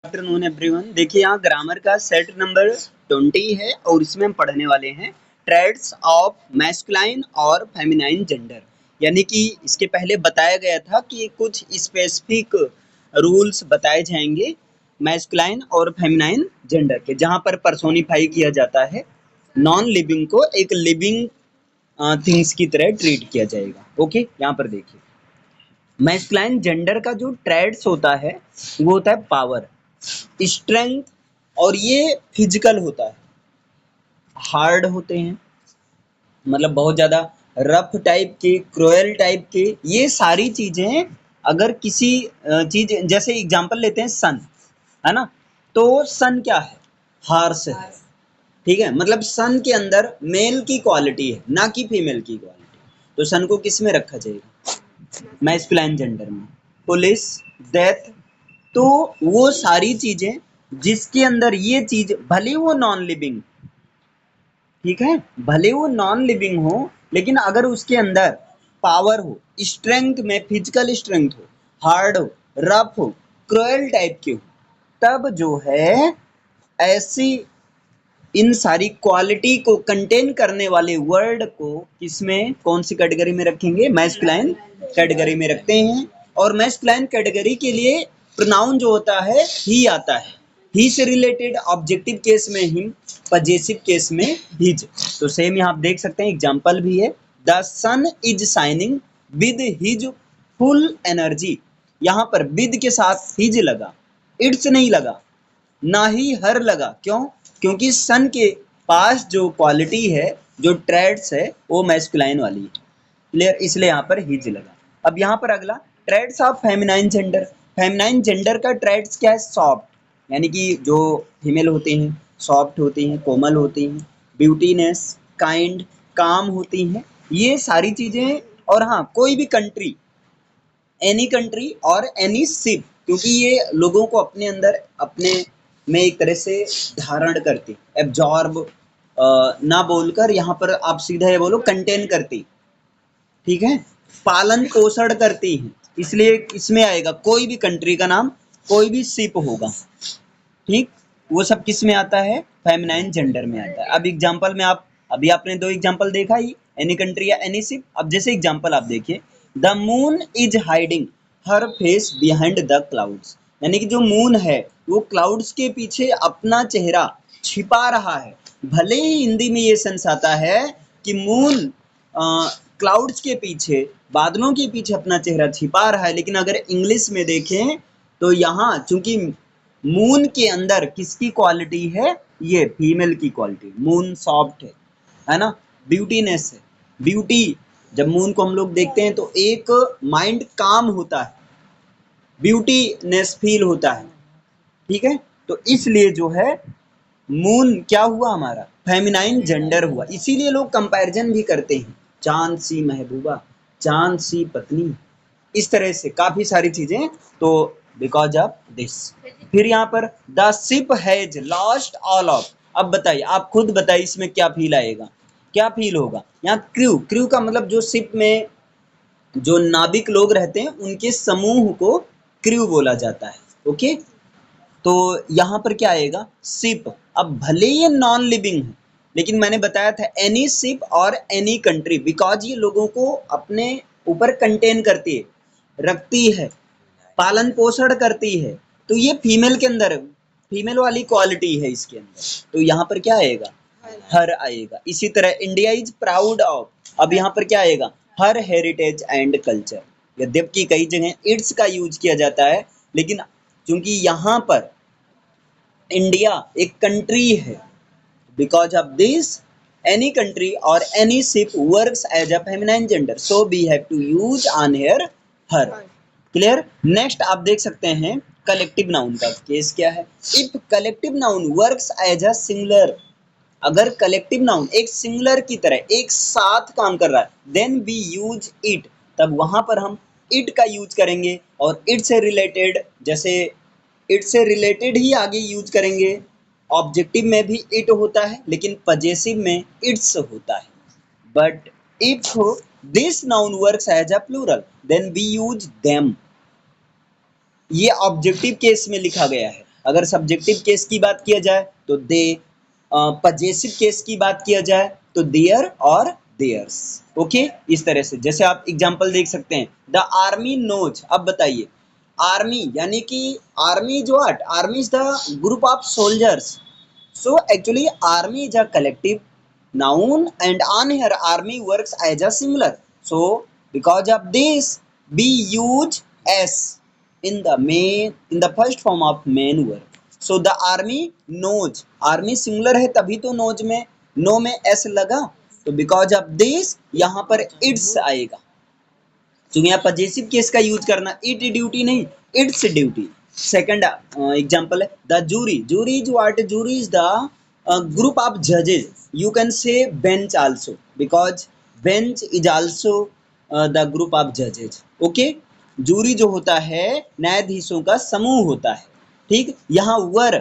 Afternoon everyone. देखिए यहाँ grammar का सेट नंबर 20 है और इसमें हम पढ़ने वाले हैं ट्रेड्स ऑफ मैस्कुलाइन और फेमिनाइन जेंडर। यानी कि इसके पहले बताया गया था कि कुछ स्पेसिफिक रूल्स बताए जाएंगे मैस्कुलाइन और फेमिनाइन जेंडर के, जहाँ पर पर्सोनिफाई किया जाता है नॉन लिविंग को एक लिविंग थिंग्स की तरह ट्रीट किया जाएगा। ओके, यहाँ पर देखिए मैस्कुलाइन जेंडर का जो ट्रेड्स होता है वो होता है पावर, स्ट्रेंथ, और ये फिजिकल होता है। हार्ड होते हैं, मतलब बहुत ज्यादा रफ टाइप के, क्रूएल टाइप के, ये सारी चीजें। अगर किसी चीज जैसे एग्जांपल लेते हैं सन, है ना, तो सन क्या है? हार्श है। ठीक है, मतलब सन के अंदर मेल की क्वालिटी है, ना कि फीमेल की क्वालिटी। तो सन को किस में रखा जाएगा? मैस्कुलाइन जेंडर में। पुलिस, डेथ, तो वो सारी चीजें जिसके अंदर ये चीज, भले वो नॉन लिविंग, ठीक है, भले वो नॉन लिविंग हो, लेकिन अगर उसके अंदर पावर हो, स्ट्रेंथ में फिजिकल स्ट्रेंथ हो, हार्ड हो, रफ हो, क्रूएल टाइप की हो, तब जो है ऐसी इन सारी क्वालिटी को कंटेन करने वाले वर्ड को किसमें, कौन सी कैटेगरी में रखेंगे? मैस्कुलाइन कैटेगरी में रखते हैं। और मैस्कुलाइन कैटेगरी के लिए प्रोनाउन जो होता है ही आता है। ही से रिलेटेड ऑब्जेक्टिव केस में हिम, पजेसिव केस में हिज। तो सेम यहाँ आप देख सकते हैं, एग्जाम्पल भी है, the sun is shining with his full energy. यहाँ पर विद के साथ हिज लगा, इट्स नहीं लगा, ना ही हर लगा। क्यों? क्योंकि सन के पास जो क्वालिटी है, जो ट्रेड्स है, वो मैस्कुलाइन वाली है। क्लियर? इसलिए यहाँ पर हिज लगा। अब यहाँ पर अगला traits of feminine gender. Feminine gender का ट्रेड्स क्या है? सॉफ्ट, यानी कि जो फीमेल होती हैं सॉफ्ट होती हैं, कोमल होती हैं, ब्यूटीनेस, काइंड, काम होती हैं, ये सारी चीजें। और हाँ, कोई भी कंट्री, एनी कंट्री और एनी शिप, क्योंकि ये लोगों को अपने अंदर, अपने में एक तरह से धारण करती, एब्जॉर्ब ना बोलकर यहाँ पर आप सीधा ये बोलो कंटेन करती, ठीक है, पालन पोषण करती हैं। इसलिए इसमें आएगा कोई भी कंट्री का नाम, कोई भी शिप होगा, ठीक, वो सब किस में आता है? फेमिनाइन जेंडर में आता है। अब एग्जांपल में आप, अभी आपने दो एग्जांपल देखा ही, एनी कंट्री या एनी शिप। अब जैसे एग्जांपल आप देखिए, the moon is hiding her face behind the clouds. यानी कि जो मून है वो क्लाउड्स के पीछे अपना चेहरा छिपा रहा है। भले ही हिंदी में ये सेंस आता है कि मून क्लाउड्स के पीछे, बादलों के पीछे अपना चेहरा छिपा रहा है, लेकिन अगर इंग्लिश में देखें तो यहाँ चूंकि मून के अंदर किसकी क्वालिटी है? ये फीमेल की क्वालिटी। मून सॉफ्ट है ना, ब्यूटीनेस है, ब्यूटी। जब मून को हम लोग देखते हैं तो एक माइंड काम होता है, ब्यूटीनेस फील होता है, ठीक है। तो इसलिए जो है मून क्या हुआ? हमारा फेमिनाइन जेंडर हुआ। इसीलिए लोग कंपैरिजन भी करते हैं, चांद सी महबूबा, चांद सी पत्नी, इस तरह से काफी सारी चीजें। तो बिकॉज ऑफ दिस, फिर यहाँ पर the ship has lost all of. अब बताइए, आप खुद बताइए इसमें क्या फील आएगा, क्या फील होगा? यहाँ क्रू, क्रू का मतलब जो शिप में जो नाविक लोग रहते हैं उनके समूह को क्रू बोला जाता है। ओके, तो यहाँ पर क्या आएगा? शिप। अब भले ये नॉन लिविंग है, लेकिन मैंने बताया था एनी शिप और एनी कंट्री, बिकॉज ये लोगों को अपने ऊपर कंटेन करती है, रखती है, पालन पोषण करती है। तो ये फीमेल के अंदर, फीमेल वाली क्वालिटी है इसके अंदर। तो यहाँ पर क्या आएगा? हर आएगा। इसी तरह इंडिया इज प्राउड ऑफ, अब यहाँ पर क्या आएगा? हर हेरिटेज एंड कल्चर। यद्यपि कई जगह इट्स का यूज किया जाता है, लेकिन क्योंकि यहाँ पर इंडिया एक कंट्री है, because of this any country और any ship works as a feminine gender, so we have to use on here her. Clear? Next आप देख सकते हैं कलेक्टिव नाउन का केस क्या है। If collective noun works as a singular, अगर collective noun एक सिंगुलर की तरह एक साथ काम कर रहा है, देन वी यूज इट, तब वहां पर हम इट का यूज करेंगे। और इट से रिलेटेड, जैसे इट से रिलेटेड ही आगे यूज करेंगे। ऑब्जेक्टिव में भी इट होता है, लेकिन पजेसिव में इट्स होता है। But if this noun works as a plural, then we use them. ये ऑब्जेक्टिव केस में लिखा गया है। अगर सब्जेक्टिव केस की बात किया जाए तो दे, पजेसिव केस की बात किया जाए तो देयर और देयर्स। ओके, इस तरह से जैसे आप एग्जांपल देख सकते हैं, द आर्मी नोज। अब बताइए, आर्मी यानी कि आर्मी जो army is the group of soldiers. So actually army is a collective noun and on here army works as a singular. So because of this we use s in the first form of main verb. So the army knows, army singular है तभी तो knows में no में s लगा, तो because of this यहाँ पर its आएगा। क्योंकि यहाँ पजेसिव केस का यूज करना, इट ड्यूटी नहीं, इट्स ड्यूटी। सेकंड एग्जांपल है the jury. Jury is what? Jury is the group of जजेस। You can say bench also because bench is also the group of जजेस। Okay, jury जो होता है न्यायाधीशों का समूह होता है। ठीक, यहाँ वर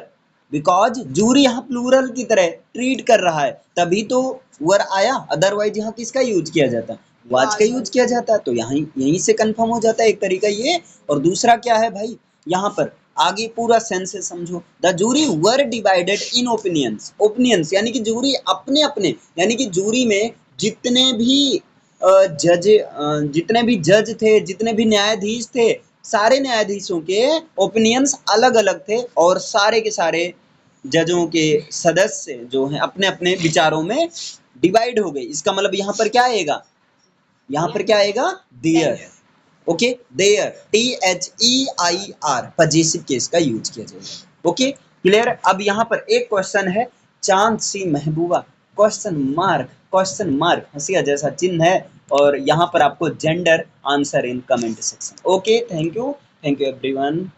बिकॉज जूरी यहाँ प्लूरल की तरह ट्रीट कर रहा है तभी तो वर आया, अदरवाइज यहाँ किसका यूज किया जाता है? वाज का यूज किया जाता है। तो यहाँ यहीं से कंफर्म हो जाता है एक तरीका ये। और दूसरा क्या है भाई, यहाँ पर आगे पूरा सेंस है, समझो। The jury were divided in opinions. Opinions यानी कि जूरी अपने अपने, यानी कि जूरी में जितने भी जज थे, जितने भी न्यायाधीश थे, सारे न्यायाधीशों के ओपिनियंस अलग अलग थे और सारे के सारे जजों के सदस्य जो हैं अपने अपने विचारों में डिवाइड हो गए। इसका मतलब यहाँ पर क्या आएगा? यहाँ पर क्या आएगा? Their. Okay, their, THEIR possessive case का यूज किया जाएगा। Okay, clear? अब यहाँ पर एक क्वेश्चन है, चांद सी महबूबा, क्वेश्चन मार्क हंसिया जैसा चिन्ह है, और यहाँ पर आपको gender answer in comment section. Okay, thank you everyone.